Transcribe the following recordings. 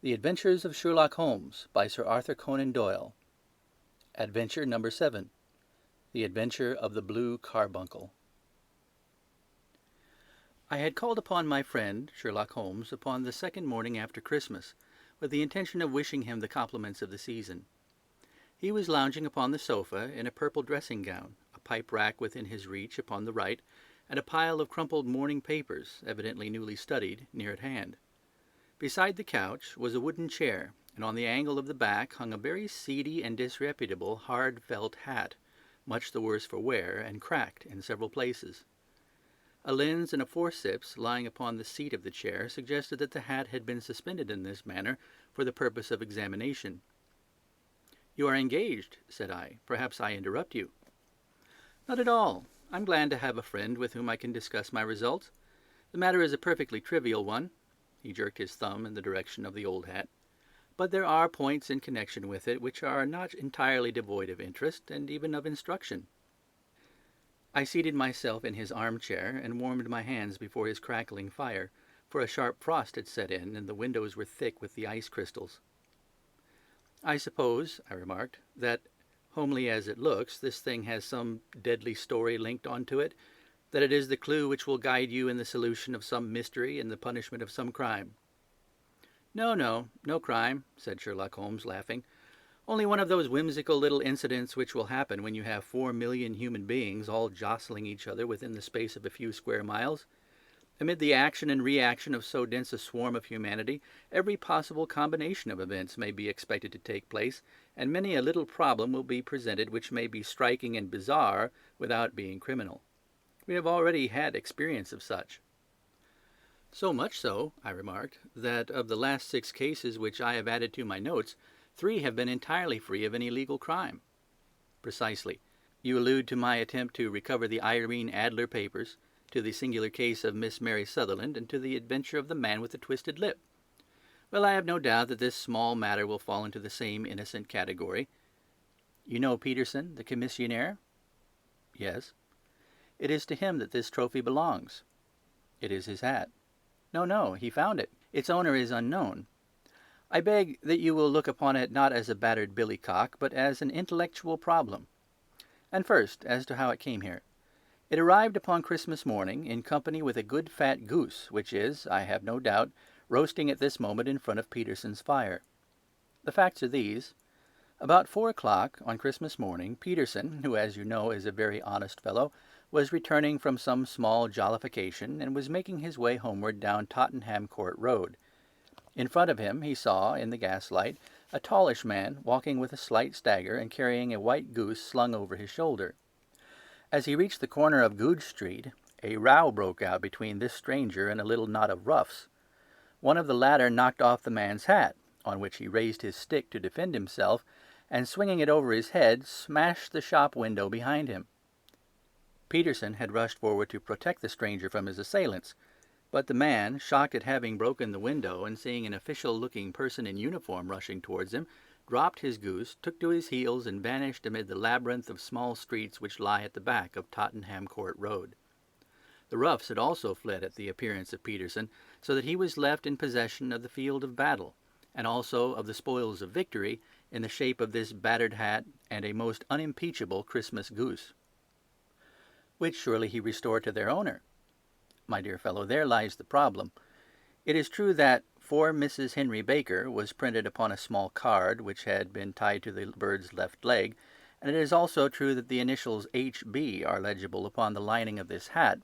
The Adventures of Sherlock Holmes by Sir Arthur Conan Doyle. Adventure number 7. The Adventure of the Blue Carbuncle. I had called upon my friend, Sherlock Holmes, upon the second morning after Christmas, with the intention of wishing him the compliments of the season. He was lounging upon the sofa in a purple dressing-gown, a pipe-rack within his reach upon the right, and a pile of crumpled morning papers, evidently newly studied, near at hand. Beside the couch was a wooden chair, and on the angle of the back hung a very seedy and disreputable hard felt hat, much the worse for wear and cracked in several places. A lens and a forceps lying upon the seat of the chair suggested that the hat had been suspended in this manner for the purpose of examination. "You are engaged," said I. "Perhaps I interrupt you." "Not at all. I'm glad to have a friend with whom I can discuss my results. The matter is a perfectly trivial one." He jerked his thumb in the direction of the old hat. "But there are points in connection with it which are not entirely devoid of interest, and even of instruction." I seated myself in his armchair and warmed my hands before his crackling fire, for a sharp frost had set in, and the windows were thick with the ice crystals. "I suppose," I remarked, "that, homely as it looks, this thing has some deadly story linked on to it, that it is the clue which will guide you in the solution of some mystery and the punishment of some crime." No crime," said Sherlock Holmes, laughing. "Only one of those whimsical little incidents which will happen when you have 4,000,000 human beings all jostling each other within the space of a few square miles. Amid the action and reaction of so dense a swarm of humanity, every possible combination of events may be expected to take place, and many a little problem will be presented which may be striking and bizarre without being criminal. We have already had experience of such." "So much so," I remarked, "that of the last 6 cases which I have added to my notes, 3 have been entirely free of any legal crime." "Precisely. You allude to my attempt to recover the Irene Adler papers, to the singular case of Miss Mary Sutherland, and to the adventure of the man with the twisted lip. Well, I have no doubt that this small matter will fall into the same innocent category. You know Peterson, the commissionaire?" "Yes." "It is to him that this trophy belongs." "It is his hat." No, he found it. Its owner is unknown. I beg that you will look upon it not as a battered billycock, but as an intellectual problem. And first, as to how it came here. It arrived upon Christmas morning in company with a good fat goose, which is, I have no doubt, roasting at this moment in front of Peterson's fire. The facts are these. About 4 o'clock on Christmas morning, Peterson, who, as you know, is a very honest fellow, was returning from some small jollification, and was making his way homeward down Tottenham Court Road. In front of him he saw, in the gaslight, a tallish man walking with a slight stagger and carrying a white goose slung over his shoulder. As he reached the corner of Goodge Street, a row broke out between this stranger and a little knot of roughs. One of the latter knocked off the man's hat, on which he raised his stick to defend himself, and swinging it over his head, smashed the shop window behind him. Peterson had rushed forward to protect the stranger from his assailants, but the man, shocked at having broken the window and seeing an official-looking person in uniform rushing towards him, dropped his goose, took to his heels, and vanished amid the labyrinth of small streets which lie at the back of Tottenham Court Road. The roughs had also fled at the appearance of Peterson, so that he was left in possession of the field of battle, and also of the spoils of victory, in the shape of this battered hat and a most unimpeachable Christmas goose. Which surely he restored to their owner. My dear fellow, there lies the problem. It is true that "For Mrs. Henry Baker" was printed upon a small card which had been tied to the bird's left leg, and it is also true that the initials H.B. are legible upon the lining of this hat.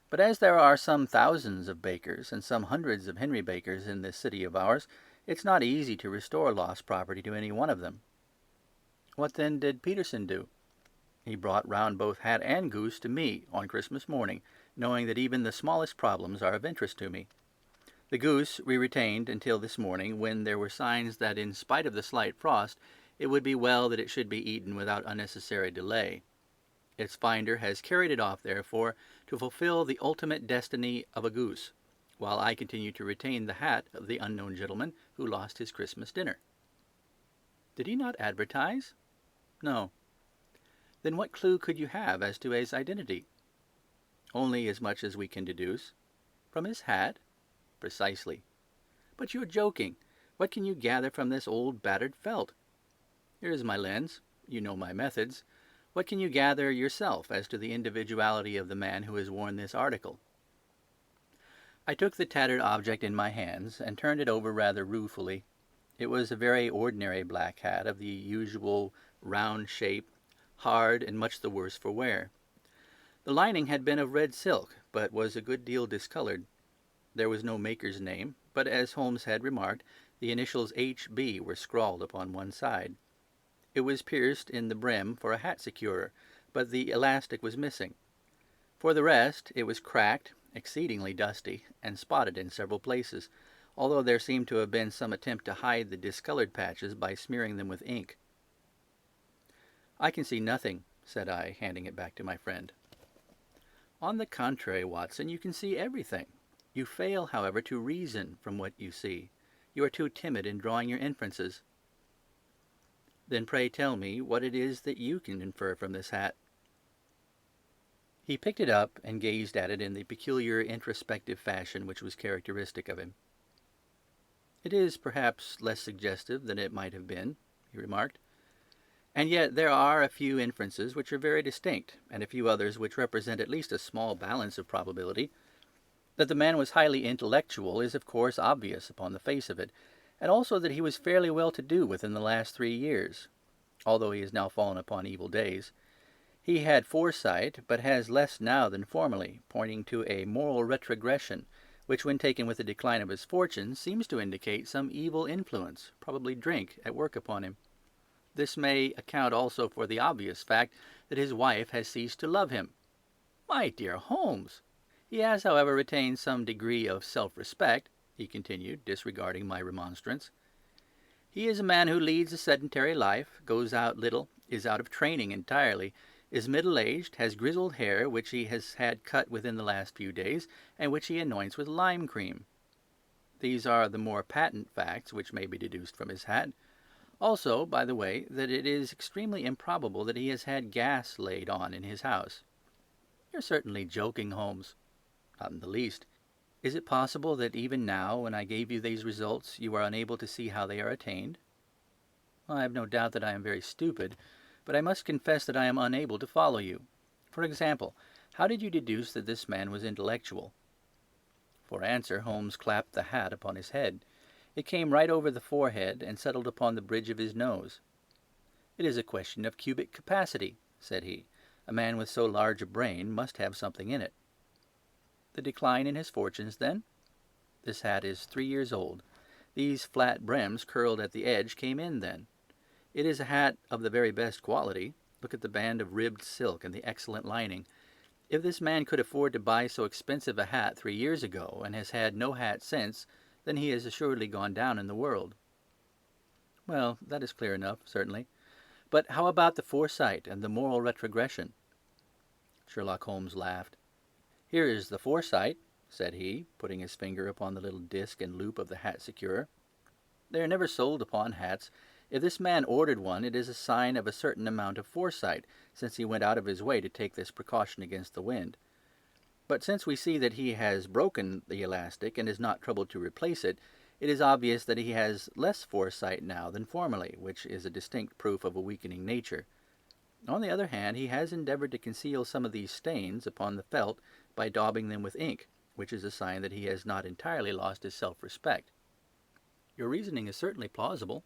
But as there are some thousands of Bakers and some hundreds of Henry Bakers in this city of ours, it's not easy to restore lost property to any one of them. What then did Peterson do? He brought round both hat and goose to me on Christmas morning, knowing that even the smallest problems are of interest to me. The goose we retained until this morning, when there were signs that, in spite of the slight frost, it would be well that it should be eaten without unnecessary delay. Its finder has carried it off, therefore, to fulfill the ultimate destiny of a goose, while I continue to retain the hat of the unknown gentleman who lost his Christmas dinner. Did he not advertise? No. Then what clue could you have as to his identity? Only as much as we can deduce. From his hat? Precisely. But you're joking. What can you gather from this old battered felt? Here is my lens. You know my methods. What can you gather yourself as to the individuality of the man who has worn this article?" I took the tattered object in my hands and turned it over rather ruefully. It was a very ordinary black hat of the usual round shape, hard and much the worse for wear. The lining had been of red silk, but was a good deal discoloured. There was no maker's name, but as Holmes had remarked, the initials H.B. were scrawled upon one side. It was pierced in the brim for a hat securer, but the elastic was missing. For the rest, it was cracked, exceedingly dusty, and spotted in several places, although there seemed to have been some attempt to hide the discoloured patches by smearing them with ink. "I can see nothing," said I, handing it back to my friend. "On the contrary, Watson, you can see everything. You fail, however, to reason from what you see. You are too timid in drawing your inferences." "Then pray tell me what it is that you can infer from this hat." He picked it up and gazed at it in the peculiar introspective fashion which was characteristic of him. "It is perhaps less suggestive than it might have been," he remarked. "And yet there are a few inferences which are very distinct, and a few others which represent at least a small balance of probability. That the man was highly intellectual is of course obvious upon the face of it, and also that he was fairly well to do within the last 3 years, although he has now fallen upon evil days. He had foresight, but has less now than formerly, pointing to a moral retrogression, which when taken with the decline of his fortune seems to indicate some evil influence, probably drink, at work upon him. This may account also for the obvious fact that his wife has ceased to love him." "My dear Holmes!" "He has, however, retained some degree of self-respect," he continued, disregarding my remonstrance. "He is a man who leads a sedentary life, goes out little, is out of training entirely, is middle-aged, has grizzled hair which he has had cut within the last few days, and which he anoints with lime cream. These are the more patent facts which may be deduced from his hat. Also, by the way, that it is extremely improbable that he has had gas laid on in his house." "You're certainly joking, Holmes." "Not in the least. Is it possible that even now, when I gave you these results, you are unable to see how they are attained?" "I have no doubt that I am very stupid, but I must confess that I am unable to follow you. For example, how did you deduce that this man was intellectual?" For answer, Holmes clapped the hat upon his head. It came right over the forehead and settled upon the bridge of his nose. "It is a question of cubic capacity," said he. "A man with so large a brain must have something in it." "The decline in his fortunes, then?" "This hat is 3 years old. These flat brims curled at the edge came in then. It is a hat of the very best quality. Look at the band of ribbed silk and the excellent lining. If this man could afford to buy so expensive a hat 3 years ago, and has had no hat since, then he has assuredly gone down in the world." "Well, that is clear enough, certainly. But how about the foresight and the moral retrogression?" Sherlock Holmes laughed. "Here is the foresight," said he, putting his finger upon the little disc and loop of the hat securer. "They are never sold upon hats. If this man ordered one, it is a sign of a certain amount of foresight, since he went out of his way to take this precaution against the wind. But since we see that he has broken the elastic and has not troubled to replace it, it is obvious that he has less foresight now than formerly, which is a distinct proof of a weakening nature. On the other hand, he has endeavoured to conceal some of these stains upon the felt by daubing them with ink, which is a sign that he has not entirely lost his self-respect." "Your reasoning is certainly plausible."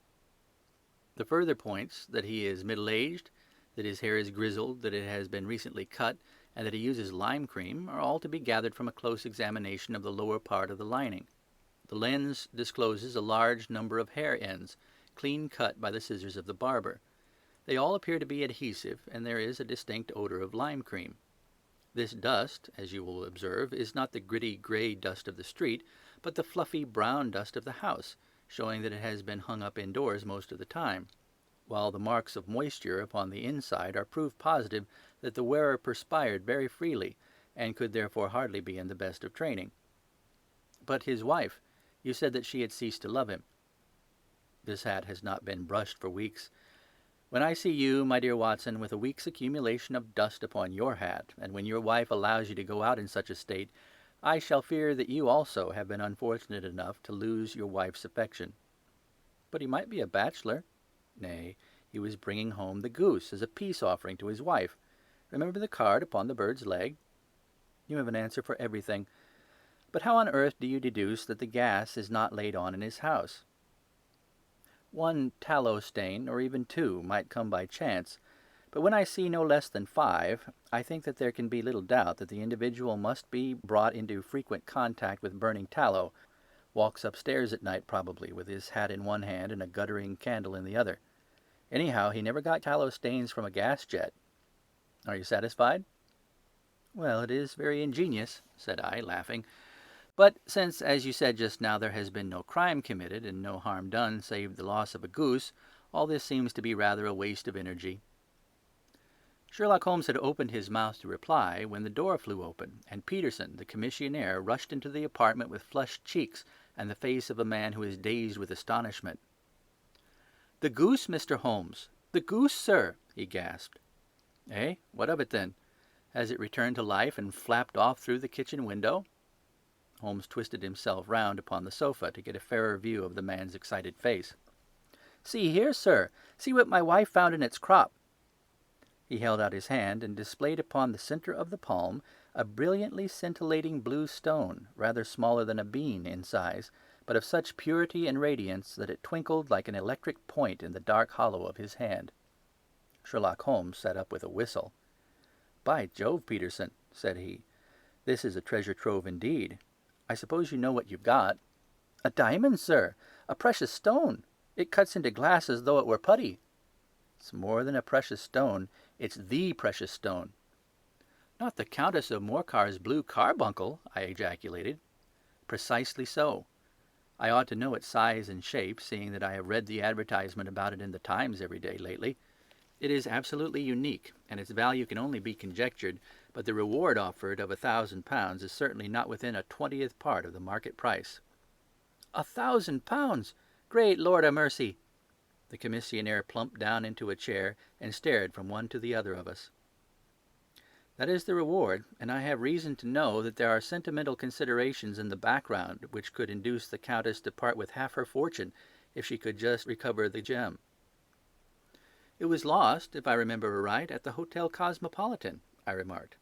"The further points, that he is middle-aged, that his hair is grizzled, that it has been recently cut, and that he uses lime cream, are all to be gathered from a close examination of the lower part of the lining. The lens discloses a large number of hair ends, clean cut by the scissors of the barber. They all appear to be adhesive, and there is a distinct odour of lime cream. This dust, as you will observe, is not the gritty grey dust of the street, but the fluffy brown dust of the house, showing that it has been hung up indoors most of the time, while the marks of moisture upon the inside are proof positive that the wearer perspired very freely, and could therefore hardly be in the best of training." "But his wife, you said that she had ceased to love him." "This hat has not been brushed for weeks. When I see you, my dear Watson, with a week's accumulation of dust upon your hat, and when your wife allows you to go out in such a state, I shall fear that you also have been unfortunate enough to lose your wife's affection." But he might be a bachelor. Nay, he was bringing home the goose as a peace offering to his wife. Remember the card upon the bird's leg? You have an answer for everything. But how on earth do you deduce that the gas is not laid on in his house? One tallow stain, or even two, might come by chance, but when I see no less than 5, I think that there can be little doubt that the individual must be brought into frequent contact with burning tallow, walks upstairs at night probably, with his hat in one hand and a guttering candle in the other. Anyhow, he never got tallow stains from a gas jet. Are you satisfied? Well, it is very ingenious, said I, laughing. But since, as you said just now, there has been no crime committed and no harm done save the loss of a goose, all this seems to be rather a waste of energy. Sherlock Holmes had opened his mouth to reply when the door flew open, and Peterson, the commissionaire, rushed into the apartment with flushed cheeks and the face of a man who is dazed with astonishment. "The goose, Mr. Holmes! The goose, sir!" he gasped. "Eh? What of it, then? Has it returned to life and flapped off through the kitchen window?" Holmes twisted himself round upon the sofa to get a fairer view of the man's excited face. "See here, sir! See what my wife found in its crop!" He held out his hand and displayed upon the center of the palm a brilliantly scintillating blue stone, rather smaller than a bean in size, but of such purity and radiance that it twinkled like an electric point in the dark hollow of his hand. Sherlock Holmes sat up with a whistle. "By Jove, Peterson," said he, "this is a treasure trove indeed. I suppose you know what you've got." "A diamond, sir! A precious stone! It cuts into glass as though it were putty." "It's more than a precious stone. It's the precious stone." "Not the Countess of Morcar's blue carbuncle!" I ejaculated. "Precisely so. I ought to know its size and shape, seeing that I have read the advertisement about it in the Times every day lately. It is absolutely unique, and its value can only be conjectured, but the reward offered of £1,000 is certainly not within a 20th part of the market price." £1,000! Great Lord a mercy! The commissionaire plumped down into a chair and stared from one to the other of us. "That is the reward, and I have reason to know that there are sentimental considerations in the background which could induce the Countess to part with half her fortune if she could just recover the gem." "It was lost, if I remember aright, at the Hotel Cosmopolitan," I remarked.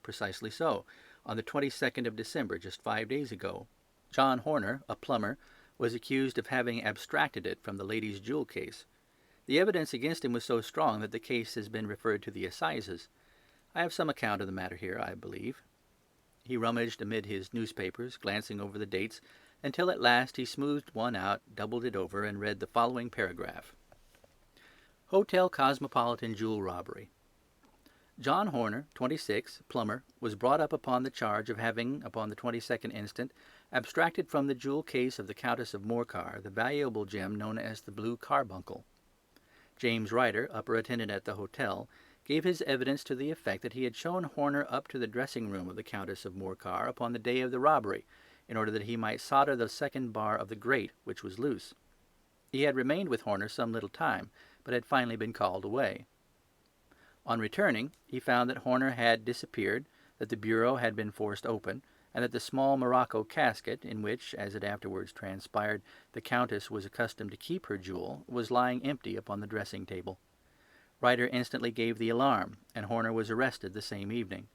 "Precisely so, on the 22nd of December, just 5 days ago. John Horner, a plumber, was accused of having abstracted it from the lady's jewel case. The evidence against him was so strong that the case has been referred to the assizes. I have some account of the matter here, I believe." He rummaged amid his newspapers, glancing over the dates, until at last he smoothed one out, doubled it over, and read the following paragraph. "Hotel Cosmopolitan Jewel Robbery. John Horner, 26, plumber, was brought up upon the charge of having, upon the 22nd instant, abstracted from the jewel case of the Countess of Morcar the valuable gem known as the blue carbuncle. James Ryder, upper attendant at the hotel, gave his evidence to the effect that he had shown Horner up to the dressing-room of the Countess of Morcar upon the day of the robbery, in order that he might solder the second bar of the grate, which was loose. He had remained with Horner some little time, but had finally been called away. On returning, he found that Horner had disappeared, that the bureau had been forced open, and that the small morocco casket, in which, as it afterwards transpired, the Countess was accustomed to keep her jewel, was lying empty upon the dressing-table. Ryder instantly gave the alarm, and Horner was arrested the same evening.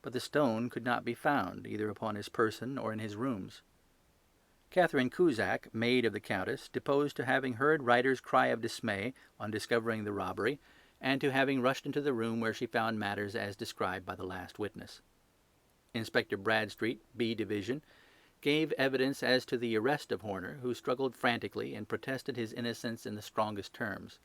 But the stone could not be found, either upon his person or in his rooms. Catherine Cusack, maid of the Countess, deposed to having heard Ryder's cry of dismay on discovering the robbery, and to having rushed into the room where she found matters as described by the last witness. Inspector Bradstreet, B Division, gave evidence as to the arrest of Horner, who struggled frantically and protested his innocence in the strongest terms.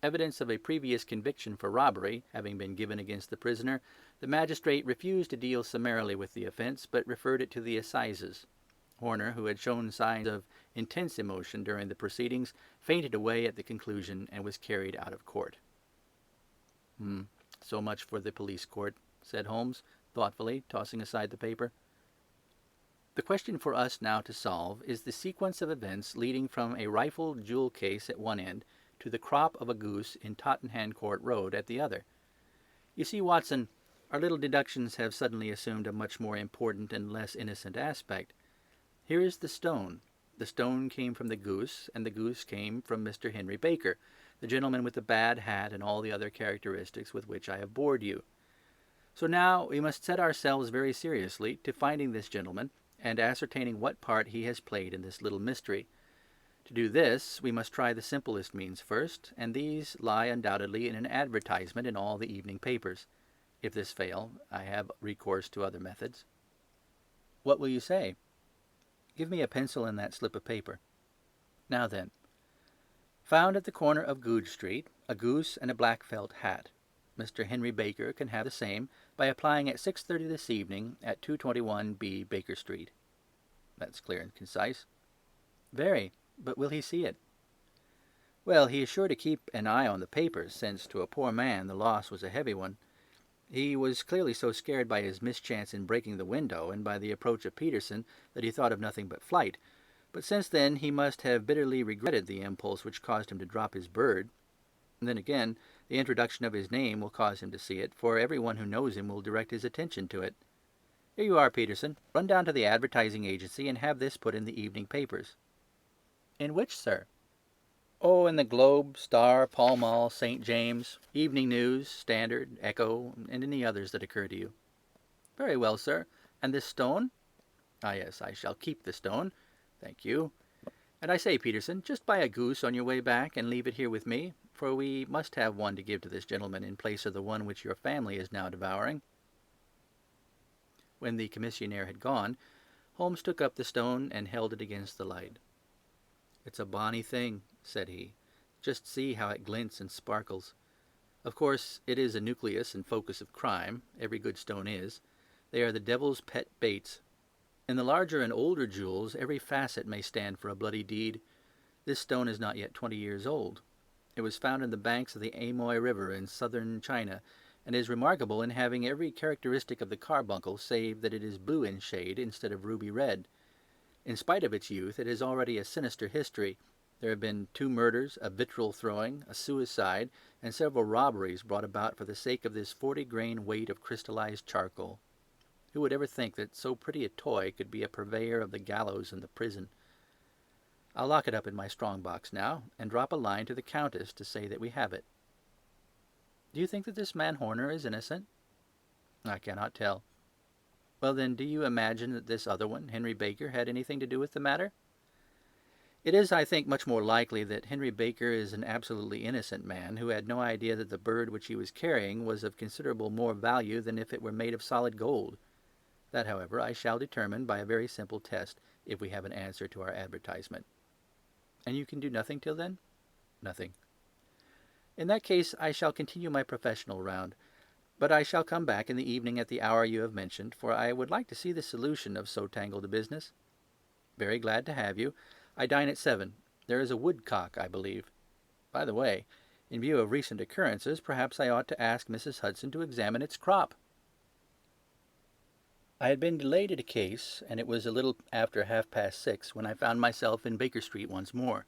Evidence of a previous conviction for robbery having been given against the prisoner, the magistrate refused to deal summarily with the offence, but referred it to the assizes. Horner, who had shown signs of intense emotion during the proceedings, fainted away at the conclusion and was carried out of court. So much for the police court," said Holmes, thoughtfully, tossing aside the paper. "The question for us now to solve is the sequence of events leading from a rifled jewel case at one end to the crop of a goose in Tottenham Court Road at the other. You see, Watson, our little deductions have suddenly assumed a much more important and less innocent aspect. Here is the stone. The stone came from the goose, and the goose came from Mr. Henry Baker, the gentleman with the bad hat and all the other characteristics with which I have bored you. So now we must set ourselves very seriously to finding this gentleman and ascertaining what part he has played in this little mystery. To do this, we must try the simplest means first, and these lie undoubtedly in an advertisement in all the evening papers. If this fail, I have recourse to other methods. What will you say? Give me a pencil and that slip of paper. Now then, found at the corner of Goodge Street, a goose and a black felt hat. Mr. Henry Baker can have the same by applying at 6:30 this evening at 221B Baker Street. That's clear and concise. Very. But will he see it? Well, he is sure to keep an eye on the papers, since to a poor man the loss was a heavy one. He was clearly so scared by his mischance in breaking the window and by the approach of Peterson that he thought of nothing but flight. But since then he must have bitterly regretted the impulse which caused him to drop his bird. And then again, the introduction of his name will cause him to see it, for every one who knows him will direct his attention to it. Here you are, Peterson. Run down to the advertising agency and have this put in the evening papers. In which, sir? Oh, in the Globe, Star, Pall Mall, St. James, Evening News, Standard, Echo, and any others that occur to you. Very well, sir. And this stone? Ah, yes, I shall keep the stone. Thank you. And I say, Peterson, just buy a goose on your way back and leave it here with me, for we must have one to give to this gentleman in place of the one which your family is now devouring. When the commissionaire had gone, Holmes took up the stone and held it against the light. It's a bonny thing, said he. Just see how it glints and sparkles. Of course, it is a nucleus and focus of crime. Every good stone is. They are the devil's pet baits. In the larger and older jewels, every facet may stand for a bloody deed. This stone is not yet 20 years old. It was found in the banks of the Amoy River in southern China, and is remarkable in having every characteristic of the carbuncle, save that it is blue in shade instead of ruby red. In spite of its youth, it has already a sinister history. There have been 2 murders, a vitriol throwing, a suicide, and several robberies brought about for the sake of this 40-grain weight of crystallized charcoal. Who would ever think that so pretty a toy could be a purveyor of the gallows and the prison? I'll lock it up in my strong-box now, and drop a line to the Countess to say that we have it. Do you think that this man Horner is innocent? I cannot tell. Well, then, do you imagine that this other one, Henry Baker, had anything to do with the matter? It is, I think, much more likely that Henry Baker is an absolutely innocent man who had no idea that the bird which he was carrying was of considerable more value than if it were made of solid gold. That, however, I shall determine by a very simple test, if we have an answer to our advertisement. And you can do nothing till then? Nothing. In that case, I shall continue my professional round. But I shall come back in the evening at the hour you have mentioned, for I would like to see the solution of so tangled a business. Very glad to have you. I dine at 7. There is a woodcock, I believe. By the way, in view of recent occurrences, perhaps I ought to ask Mrs. Hudson to examine its crop. I had been delayed at a case, and it was a little after 6:30 when I found myself in Baker Street once more.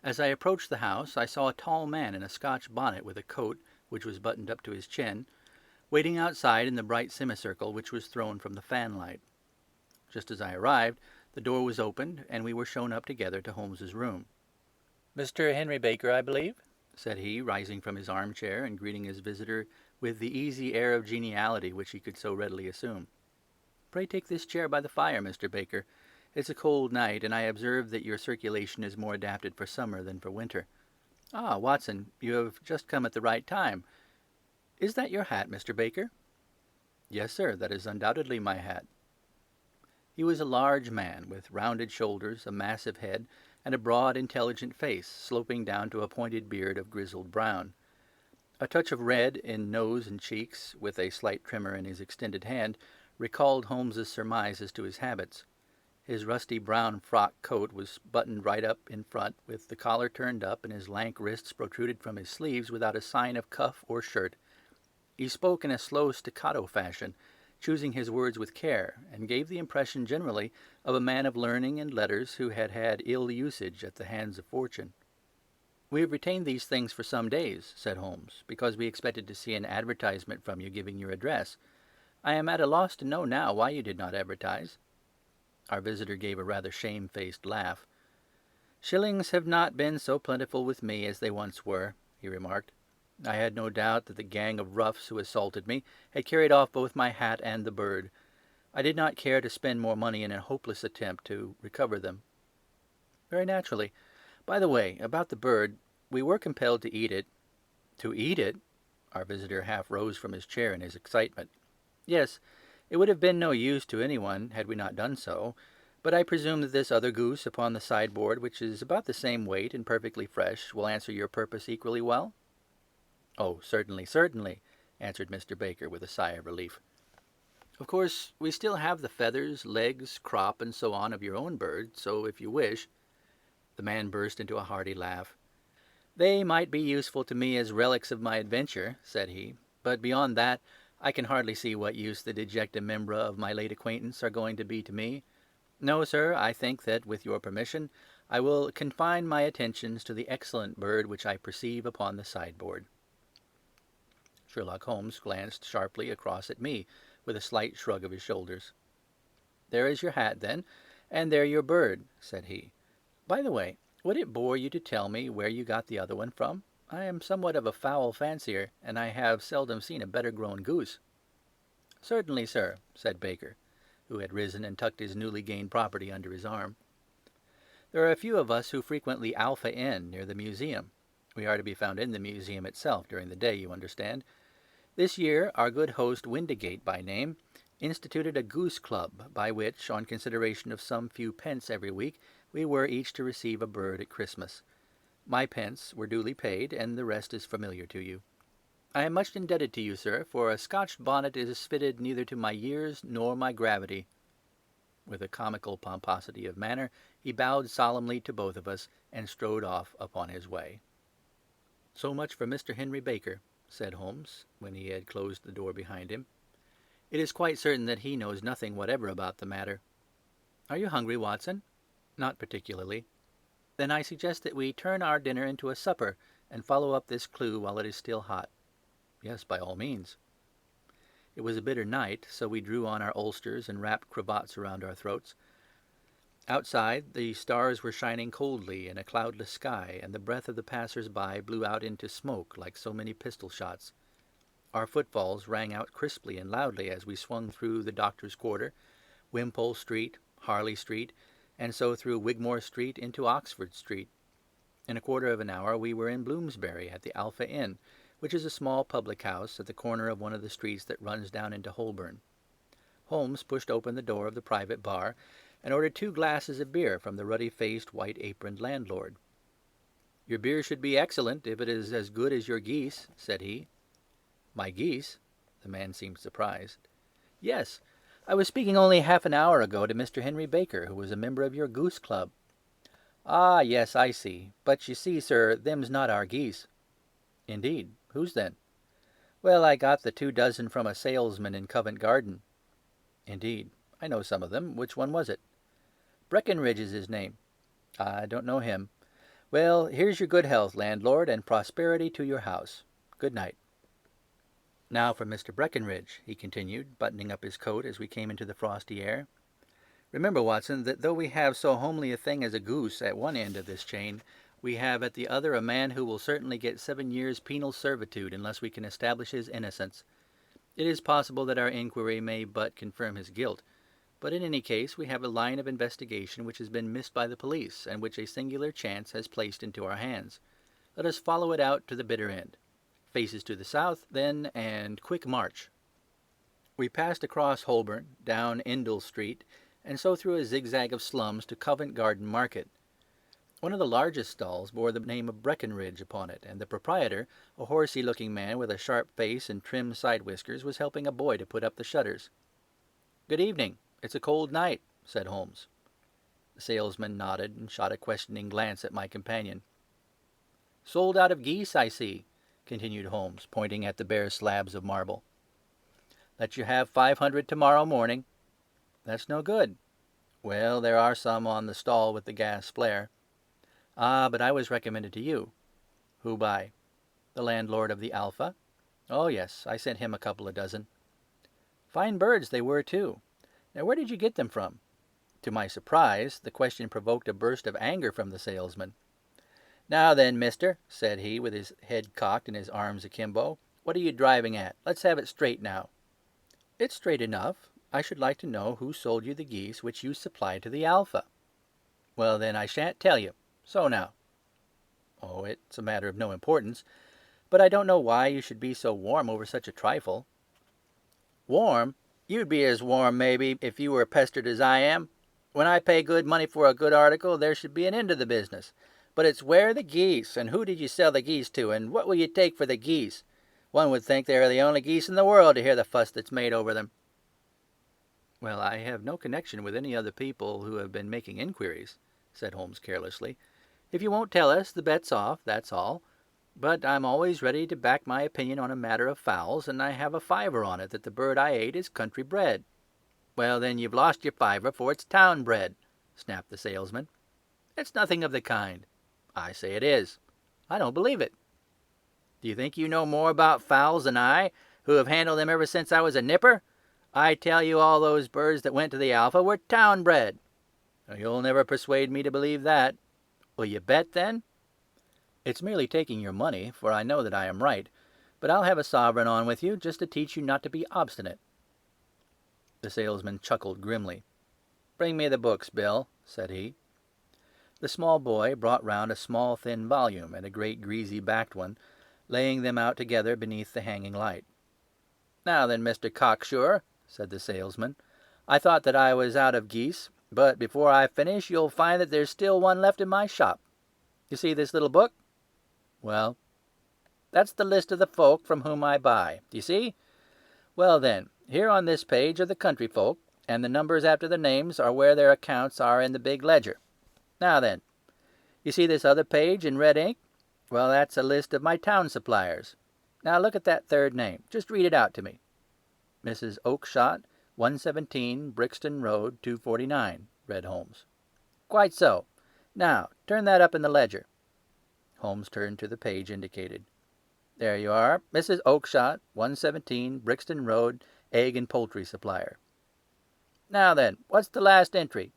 As I approached the house, I saw a tall man in a Scotch bonnet with a coat, which was buttoned up to his chin, waiting outside in the bright semicircle which was thrown from the fanlight. Just as I arrived, the door was opened, and we were shown up together to Holmes's room. "Mr. Henry Baker, I believe?" said he, rising from his armchair and greeting his visitor with the easy air of geniality which he could so readily assume. "Pray take this chair by the fire, Mr. Baker. It's a cold night, and I observe that your circulation is more adapted for summer than for winter. Ah, Watson, you have just come at the right time. Is that your hat, Mr. Baker?" "Yes, sir, that is undoubtedly my hat." He was a large man, with rounded shoulders, a massive head, and a broad, intelligent face, sloping down to a pointed beard of grizzled brown. A touch of red in nose and cheeks, with a slight tremor in his extended hand, recalled Holmes's surmise as to his habits. His rusty brown frock coat was buttoned right up in front, with the collar turned up, and his lank wrists protruded from his sleeves without a sign of cuff or shirt. He spoke in a slow staccato fashion, choosing his words with care, and gave the impression generally of a man of learning and letters who had had ill usage at the hands of fortune. "We have retained these things for some days," said Holmes, "because we expected to see an advertisement from you giving your address. I am at a loss to know now why you did not advertise." Our visitor gave a rather shamefaced laugh. "Shillings have not been so plentiful with me as they once were," he remarked. "I had no doubt that the gang of roughs who assaulted me had carried off both my hat and the bird. I did not care to spend more money in a hopeless attempt to recover them." "Very naturally. By the way, about the bird, we were compelled to eat it." "To eat it?" Our visitor half rose from his chair in his excitement. "Yes, it would have been no use to anyone had we not done so. But I presume that this other goose upon the sideboard, which is about the same weight and perfectly fresh, will answer your purpose equally well?" "Oh, certainly, certainly," answered Mr. Baker with a sigh of relief. "Of course, we still have the feathers, legs, crop, and so on of your own bird, so if you wish—" The man burst into a hearty laugh. "They might be useful to me as relics of my adventure," said he, "but beyond that I can hardly see what use the dejecta membra of my late acquaintance are going to be to me. No, sir, I think that, with your permission, I will confine my attentions to the excellent bird which I perceive upon the sideboard." Sherlock Holmes glanced sharply across at me, with a slight shrug of his shoulders. "There is your hat, then, and there your bird," said he. "By the way, would it bore you to tell me where you got the other one from? I am somewhat of a fowl fancier, and I have seldom seen a better grown goose." "Certainly, sir," said Baker, who had risen and tucked his newly gained property under his arm. "There are a few of us who frequent the Alpha Inn near the museum. We are to be found in the museum itself during the day, you understand. This year our good host, Windigate by name, instituted a goose club, by which, on consideration of some few pence every week, we were each to receive a bird at Christmas. My pence were duly paid, and the rest is familiar to you. I am much indebted to you, sir, for a Scotch bonnet is fitted neither to my years nor my gravity." With a comical pomposity of manner, he bowed solemnly to both of us, and strode off upon his way. "So much for Mr. Henry Baker," said Holmes, when he had closed the door behind him. "It is quite certain that he knows nothing whatever about the matter. Are you hungry, Watson?" "Not particularly." "Then I suggest that we turn our dinner into a supper, and follow up this clue while it is still hot." "Yes, by all means." It was a bitter night, so we drew on our ulsters and wrapped cravats around our throats. Outside, the stars were shining coldly in a cloudless sky, and the breath of the passers-by blew out into smoke like so many pistol shots. Our footfalls rang out crisply and loudly as we swung through the Doctor's Quarter, Wimpole Street, Harley Street, and so through Wigmore Street into Oxford Street. In a quarter of an hour we were in Bloomsbury at the Alpha Inn, which is a small public house at the corner of one of the streets that runs down into Holborn. Holmes pushed open the door of the private bar, and ordered 2 glasses of beer from the ruddy-faced, white-aproned landlord. "Your beer should be excellent, if it is as good as your geese," said he. "My geese?" The man seemed surprised. "Yes. I was speaking only half an hour ago to Mr. Henry Baker, who was a member of your goose club." "Ah, yes, I see. But you see, sir, them's not our geese." "Indeed. Whose then?" "Well, I got the 2 dozen from a salesman in Covent Garden." "Indeed. I know some of them. Which one was it?" "Breckenridge is his name." "I don't know him. Well, here's your good health, landlord, and prosperity to your house. Good night." "Now for Mr. Breckenridge," he continued, buttoning up his coat as we came into the frosty air. "Remember, Watson, that though we have so homely a thing as a goose at one end of this chain, we have at the other a man who will certainly get 7 years' penal servitude unless we can establish his innocence. It is possible that our inquiry may but confirm his guilt, but in any case we have a line of investigation which has been missed by the police, and which a singular chance has placed into our hands. Let us follow it out to the bitter end. Faces to the south, then, and quick march." We passed across Holborn, down Indal Street, and so through a zigzag of slums to Covent Garden Market. One of the largest stalls bore the name of Breckenridge upon it, and the proprietor, a horsey-looking man with a sharp face and trim side-whiskers, was helping a boy to put up the shutters. "Good evening. It's a cold night," said Holmes. The salesman nodded and shot a questioning glance at my companion. "Sold out of geese, I see," continued Holmes, pointing at the bare slabs of marble. "Let you have 500 tomorrow morning." "That's no good." "Well, there are some on the stall with the gas flare." "Ah, but I was recommended to you." "Who by?" "The landlord of the Alpha." "Oh, yes, I sent him a couple of dozen." "Fine birds they were, too. Now, where did you get them from?" To my surprise, the question provoked a burst of anger from the salesman. "Now then, mister," said he, with his head cocked and his arms akimbo, "what are you driving at? Let's have it straight now." "It's straight enough. I should like to know who sold you the geese which you supplied to the Alpha." "Well, then, I shan't tell you. So now." "Oh, it's a matter of no importance. But I don't know why you should be so warm over such a trifle." "Warm? You'd be as warm, maybe, if you were pestered as I am. When I pay good money for a good article, there should be an end to the business. But it's where are the geese, and who did you sell the geese to, and what will you take for the geese? One would think they are the only geese in the world to hear the fuss that's made over them." "Well, I have no connection with any other people who have been making inquiries," said Holmes carelessly. "If you won't tell us, the bet's off, that's all. But I'm always ready to back my opinion on a matter of fowls, and I have a fiver on it that the bird I ate is country bred." "Well, then, you've lost your fiver, for it's town bred," snapped the salesman. "It's nothing of the kind." "I say it is." "I don't believe it." "Do you think you know more about fowls than I, who have handled them ever since I was a nipper? I tell you all those birds that went to the Alpha were town bred." "You'll never persuade me to believe that." "Will you bet, then?" "It's merely taking your money, for I know that I am right. But I'll have a sovereign on with you, just to teach you not to be obstinate." The salesman chuckled grimly. "Bring me the books, Bill," said he. The small boy brought round a small thin volume and a great greasy-backed one, laying them out together beneath the hanging light. "Now then, Mr. Cocksure," said the salesman, "I thought that I was out of geese, but before I finish you'll find that there's still one left in my shop. You see this little book? Well, that's the list of the folk from whom I buy. Do you see? Well, then, here on this page are the country folk, and the numbers after the names are where their accounts are in the big ledger. Now then, you see this other page in red ink? Well, that's a list of my town suppliers. Now look at that third name. Just read it out to me." "Mrs. Oakshott, 117 Brixton Road, 249, read Holmes. "Quite so. Now, turn that up in the ledger." Holmes turned to the page indicated. "There you are, Mrs. Oakshott, 117 Brixton Road, egg and poultry supplier. Now then, what's the last entry?"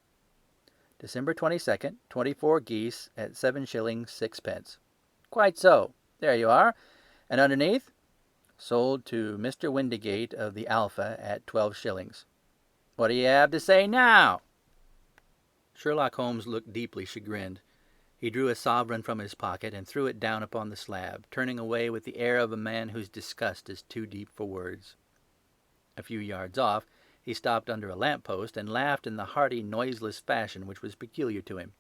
"December 22nd, 24 geese at 7 shillings 6 pence. "Quite so. There you are. And underneath? Sold to Mr. Windigate of the Alpha at 12 shillings. What do you have to say now?" Sherlock Holmes looked deeply chagrined. He drew a sovereign from his pocket and threw it down upon the slab, turning away with the air of a man whose disgust is too deep for words. A few yards off, he stopped under a lamp-post and laughed in the hearty, noiseless fashion which was peculiar to him.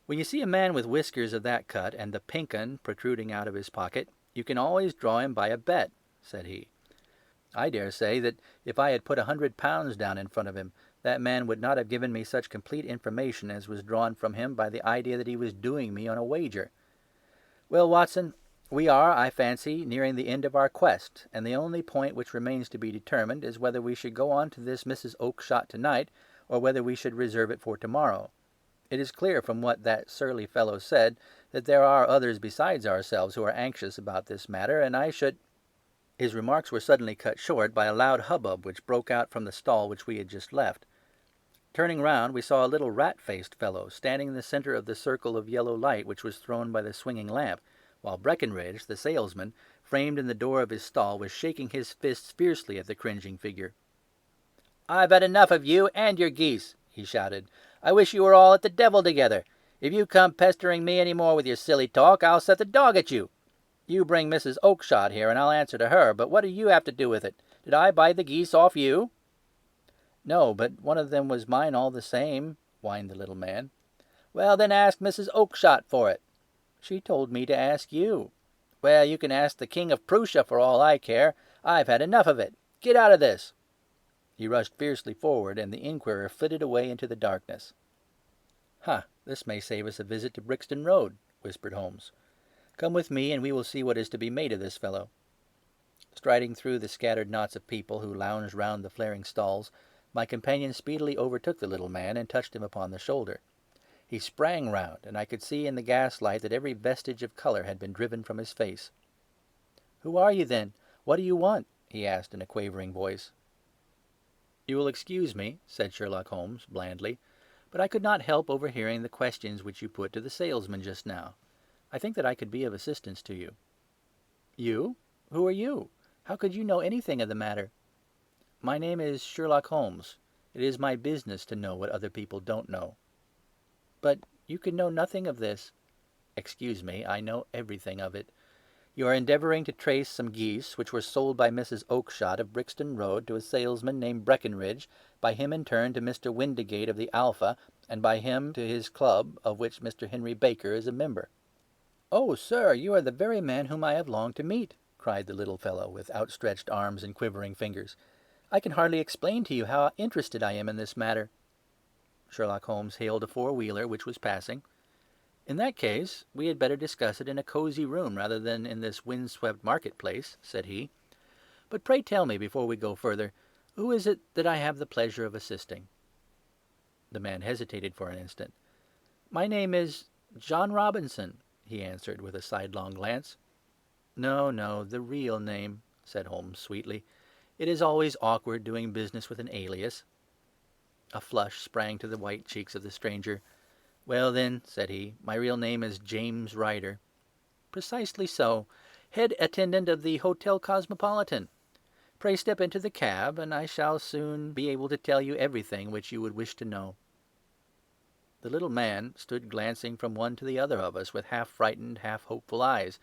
"When you see a man with whiskers of that cut and the pink 'un protruding out of his pocket, you can always draw him by a bet," said he. "I dare say that if I had put £100 down in front of him, that man would not have given me such complete information as was drawn from him by the idea that he was doing me on a wager. Well, Watson, we are, I fancy, nearing the end of our quest, and the only point which remains to be determined is whether we should go on to this Mrs. Oakshott tonight, or whether we should reserve it for tomorrow. It is clear from what that surly fellow said that there are others besides ourselves who are anxious about this matter, and I should—" His remarks were suddenly cut short by a loud hubbub which broke out from the stall which we had just left. Turning round, we saw a little rat-faced fellow standing in the center of the circle of yellow light which was thrown by the swinging lamp, while Breckenridge, the salesman, framed in the door of his stall, was shaking his fists fiercely at the cringing figure. "I've had enough of you and your geese," he shouted. "I wish you were all at the devil together. If you come pestering me any more with your silly talk, I'll set the dog at you. You bring Mrs. Oakshott here, and I'll answer to her, but what do you have to do with it? Did I buy the geese off you?" "No, but one of them was mine all the same," whined the little man. "Well, then ask Mrs. Oakshott for it." "She told me to ask you." "Well, you can ask the King of Prussia for all I care. I've had enough of it. Get out of this." He rushed fiercely forward, and the inquirer flitted away into the darkness. "Ha, this may save us a visit to Brixton Road," whispered Holmes. "Come with me, and we will see what is to be made of this fellow." Striding through the scattered knots of people who lounged round the flaring stalls, my companion speedily overtook the little man and touched him upon the shoulder. He sprang round, and I could see in the gaslight that every vestige of color had been driven from his face. "Who are you, then? What do you want?" he asked in a quavering voice. "You will excuse me," said Sherlock Holmes, blandly, "but I could not help overhearing the questions which you put to the salesman just now. I think that I could be of assistance to you." "You? Who are you? How could you know anything of the matter?" "My name is Sherlock Holmes. It is my business to know what other people don't know." "But you could know nothing of this." "Excuse me, I know everything of it. You are endeavouring to trace some geese which were sold by Mrs. Oakshott of Brixton Road to a salesman named Breckenridge, by him in turn to Mr. Windigate of the Alpha, and by him to his club, of which Mr. Henry Baker is a member." "Oh, sir, you are the very man whom I have longed to meet," cried the little fellow, with outstretched arms and quivering fingers. "I can hardly explain to you how interested I am in this matter." Sherlock Holmes hailed a four-wheeler which was passing. "In that case, we had better discuss it in a cosy room rather than in this wind-swept market-place," said he. "But pray tell me, before we go further, who is it that I have the pleasure of assisting?" The man hesitated for an instant. "My name is John Robinson," he answered, with a sidelong glance. "No, no, the real name," said Holmes sweetly. "It is always awkward doing business with an alias." A flush sprang to the white cheeks of the stranger. "Well, then," said he, "my real name is James Ryder." "Precisely so. Head attendant of the Hotel Cosmopolitan. Pray step into the cab, and I shall soon be able to tell you everything which you would wish to know." The little man stood glancing from one to the other of us with half-frightened, half-hopeful eyes,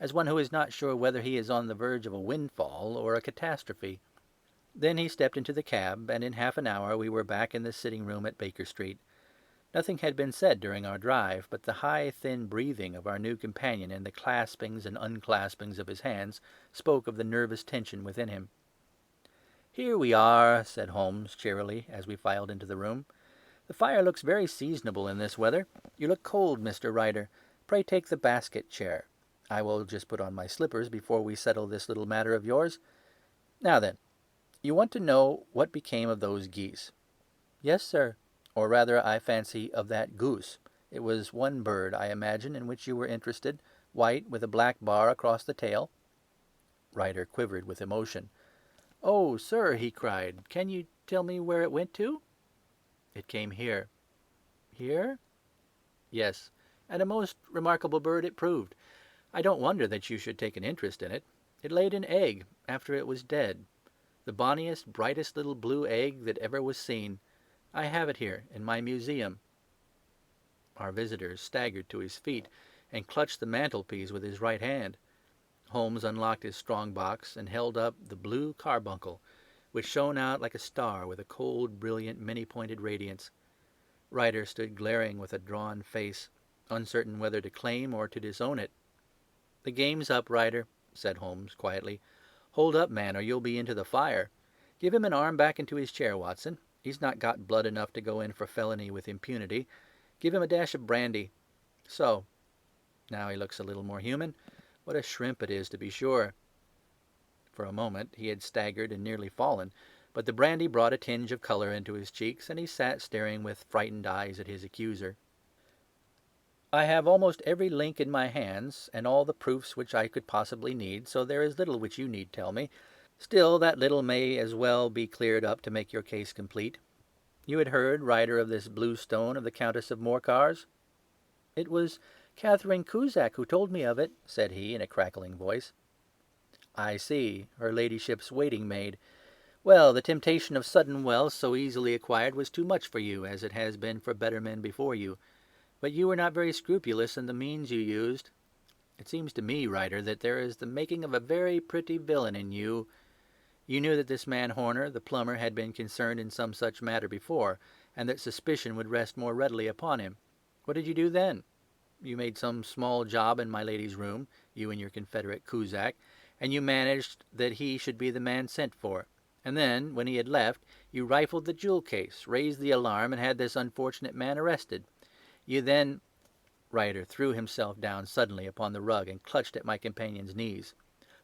as one who is not sure whether he is on the verge of a windfall or a catastrophe. Then he stepped into the cab, and in half an hour we were back in the sitting-room at Baker Street. Nothing had been said during our drive, but the high, thin breathing of our new companion and the claspings and unclaspings of his hands spoke of the nervous tension within him. "Here we are," said Holmes cheerily, as we filed into the room. "The fire looks very seasonable in this weather. You look cold, Mr. Ryder. Pray take the basket chair. I will just put on my slippers before we settle this little matter of yours. Now then, you want to know what became of those geese?" "Yes, sir." "Or rather, I fancy, of that goose. It was one bird, I imagine, in which you were interested, white, with a black bar across the tail." Ryder quivered with emotion. "Oh, sir," he cried, "can you tell me where it went to?" "It came here." "Here?" "Yes, and a most remarkable bird it proved. I don't wonder that you should take an interest in it. It laid an egg after it was dead. The bonniest, brightest little blue egg that ever was seen. I have it here in my museum." Our visitor staggered to his feet and clutched the mantelpiece with his right hand. Holmes unlocked his strong-box and held up the blue carbuncle, which shone out like a star with a cold, brilliant, many-pointed radiance. Ryder stood glaring with a drawn face, uncertain whether to claim or to disown it. "The game's up, Ryder," said Holmes quietly. "Hold up, man, or you'll be into the fire. Give him an arm back into his chair, Watson. He's not got blood enough to go in for felony with impunity. Give him a dash of brandy. So. Now he looks a little more human. What a shrimp it is, to be sure." For a moment he had staggered and nearly fallen, but the brandy brought a tinge of color into his cheeks, and he sat staring with frightened eyes at his accuser. "I have almost every link in my hands, and all the proofs which I could possibly need, so there is little which you need tell me. Still, that little may as well be cleared up to make your case complete. You had heard, Ryder, of this blue stone of the Countess of Morcar's?" "It was Catherine Cusack who told me of it," said he in a crackling voice. "I see, her ladyship's waiting-maid. Well, the temptation of sudden wealth so easily acquired was too much for you, as it has been for better men before you. But you were not very scrupulous in the means you used. It seems to me, Ryder, that there is the making of a very pretty villain in you. You knew that this man Horner, the plumber, had been concerned in some such matter before, and that suspicion would rest more readily upon him. What did you do then? You made some small job in my lady's room, you and your confederate Cusack, and you managed that he should be the man sent for. And then, when he had left, you rifled the jewel case, raised the alarm, and had this unfortunate man arrested. You then—" Ryder threw himself down suddenly upon the rug and clutched at my companion's knees.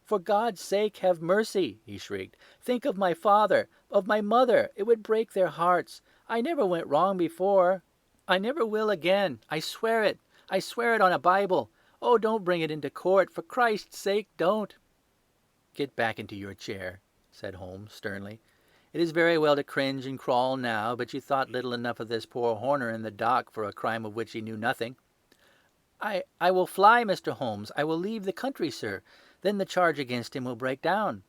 "For God's sake, have mercy!" he shrieked. "Think of my father, of my mother. It would break their hearts. I never went wrong before. I never will again. I swear it. I swear it on a Bible. Oh, don't bring it into court. For Christ's sake, don't." "Get back into your chair," said Holmes sternly. It is very well to cringe and crawl now, but you thought little enough of this poor Horner in the dock for a crime of which he knew nothing. I will fly, Mr. Holmes. I will leave the country, sir. Then the charge against him will break down.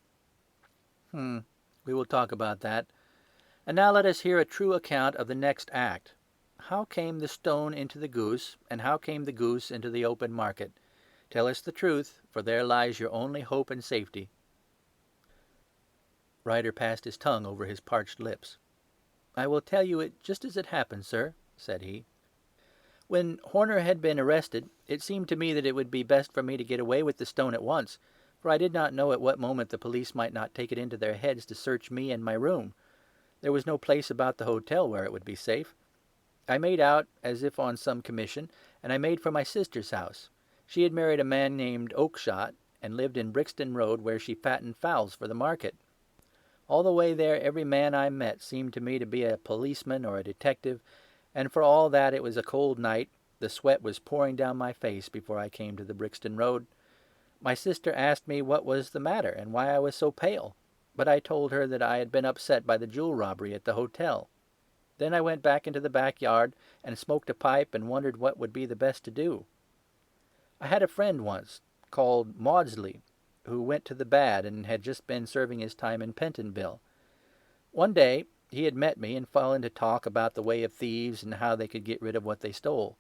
We will talk about that. And now let us hear a true account of the next act. How came the stone into the goose, and how came the goose into the open market? Tell us the truth, for there lies your only hope and safety. Ryder passed his tongue over his parched lips. I will tell you it just as it happened, sir, said he. When Horner had been arrested, it seemed to me that it would be best for me to get away with the stone at once, for I did not know at what moment the police might not take it into their heads to search me and my room. There was no place about the hotel where it would be safe. I made out as if on some commission, and I made for my sister's house. She had married a man named Oakshott, and lived in Brixton Road, where she fattened fowls for the market. All the way there every man I met seemed to me to be a policeman or a detective, and for all that it was a cold night, the sweat was pouring down my face before I came to the Brixton Road. My sister asked me what was the matter, and why I was so pale, but I told her that I had been upset by the jewel robbery at the hotel. Then I went back into the backyard and smoked a pipe and wondered what would be the best to do. I had a friend once, called Maudsley, who went to the bad and had just been serving his time in Pentonville. One day he had met me and fell into talk about the way of thieves and how they could get rid of what they stole.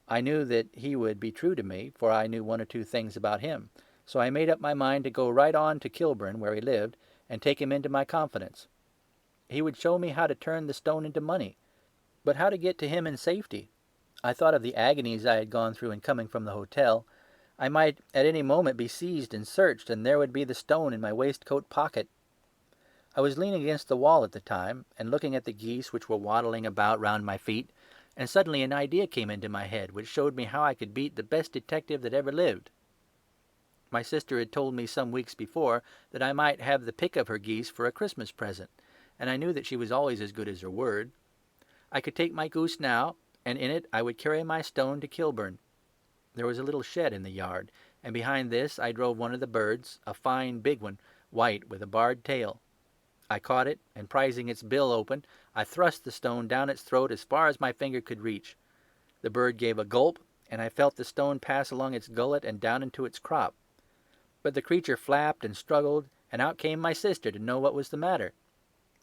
I knew that he would be true to me, for I knew one or two things about him, so I made up my mind to go right on to Kilburn, where he lived, and take him into my confidence. He would show me how to turn the stone into money, but how to get to him in safety. I thought of the agonies I had gone through in coming from the hotel. I might at any moment be seized and searched, and there would be the stone in my waistcoat pocket. I was leaning against the wall at the time, and looking at the geese which were waddling about round my feet, and suddenly an idea came into my head which showed me how I could beat the best detective that ever lived. My sister had told me some weeks before that I might have the pick of her geese for a Christmas present, and I knew that she was always as good as her word. I could take my goose now, and in it I would carry my stone to Kilburn. There was a little shed in the yard, and behind this I drove one of the birds, a fine big one, white with a barred tail. I caught it, and prizing its bill open, I thrust the stone down its throat as far as my finger could reach. The bird gave a gulp, and I felt the stone pass along its gullet and down into its crop. But the creature flapped and struggled, and out came my sister to know what was the matter.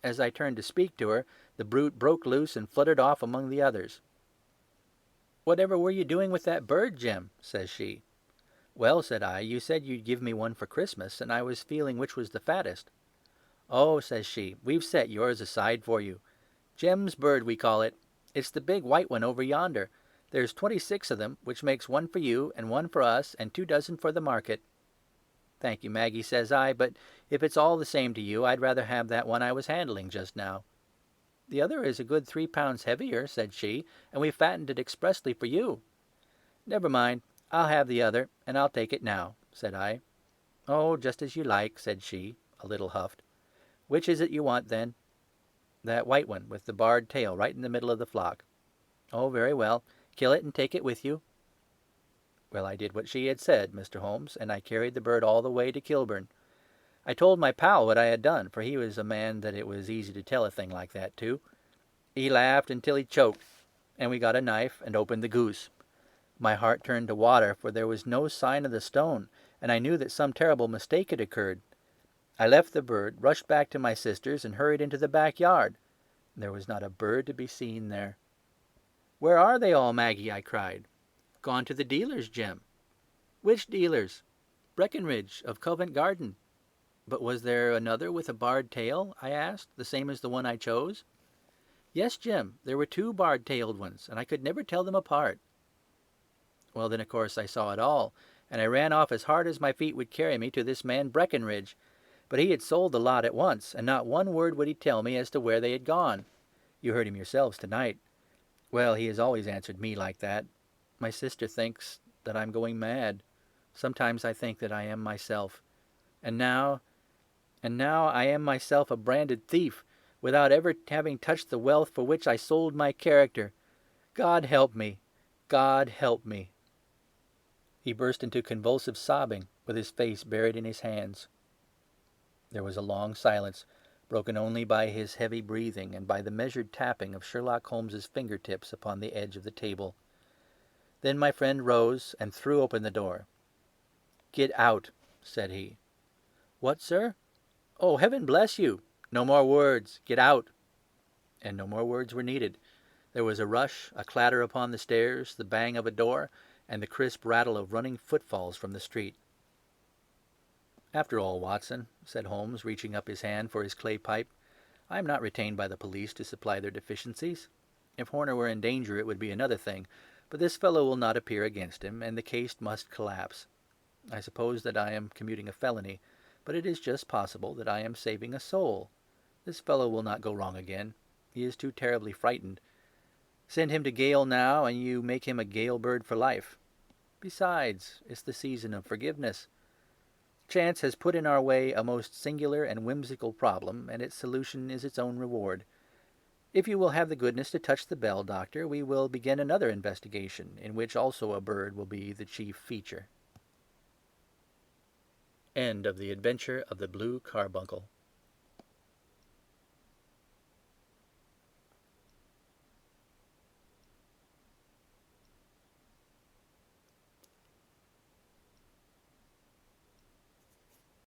As I turned to speak to her, the brute broke loose and fluttered off among the others. "Whatever were you doing with that bird, Jim?" says she. "Well," said I, "you said you'd give me one for Christmas, and I was feeling which was the fattest." "Oh," says she, "we've set yours aside for you. Jem's bird, we call it. It's the big white one over yonder. There's 26 of them, which makes one for you and one for us and 2 dozen for the market." "Thank you, Maggie," says I, "but if it's all the same to you, I'd rather have that one I was handling just now." "The other is a good 3 pounds heavier," said she, "and we fattened it expressly for you." "Never mind, I'll have the other, and I'll take it now," said I. "Oh, just as you like," said she, a little huffed. "Which is it you want, then?" "That white one, with the barred tail right in the middle of the flock." "Oh, very well. Kill it and take it with you." Well, I did what she had said, Mr. Holmes, and I carried the bird all the way to Kilburn. I told my pal what I had done, for he was a man that it was easy to tell a thing like that to. He laughed until he choked, and we got a knife and opened the goose. My heart turned to water, for there was no sign of the stone, and I knew that some terrible mistake had occurred. I left the bird, rushed back to my sister's, and hurried into the backyard. There was not a bird to be seen there. "Where are they all, Maggie?" I cried. "Gone to the dealers, Jim." "Which dealers?" "Breckenridge, of Covent Garden." "But was there another with a barred tail?" I asked, "the same as the one I chose?" "Yes, Jim, there were 2 barred-tailed ones, and I could never tell them apart." Well, then, of course, I saw it all, and I ran off as hard as my feet would carry me to this man Breckenridge. But he had sold the lot at once, and not one word would he tell me as to where they had gone. You heard him yourselves tonight. Well, he has always answered me like that. My sister thinks that I'm going mad. Sometimes I think that I am myself. And now I am myself a branded thief, without ever having touched the wealth for which I sold my character. God help me! God help me!" He burst into convulsive sobbing, with his face buried in his hands. There was a long silence, broken only by his heavy breathing and by the measured tapping of Sherlock Holmes's fingertips upon the edge of the table. Then my friend rose and threw open the door. "Get out," said he. "What, sir?" "Oh, heaven bless you! No more words. Get out." And no more words were needed. There was a rush, a clatter upon the stairs, the bang of a door, and the crisp rattle of running footfalls from the street. "After all, Watson," said Holmes, reaching up his hand for his clay pipe, "I am not retained by the police to supply their deficiencies. If Horner were in danger it would be another thing, but this fellow will not appear against him, and the case must collapse. I suppose that I am commuting a felony, but it is just possible that I am saving a soul. This fellow will not go wrong again. He is too terribly frightened. Send him to gaol now, and you make him a gaol bird for life. Besides, it's the season of forgiveness. Chance has put in our way a most singular and whimsical problem, and its solution is its own reward. If you will have the goodness to touch the bell, Doctor, we will begin another investigation, in which also a bird will be the chief feature." End of The Adventure of the Blue Carbuncle.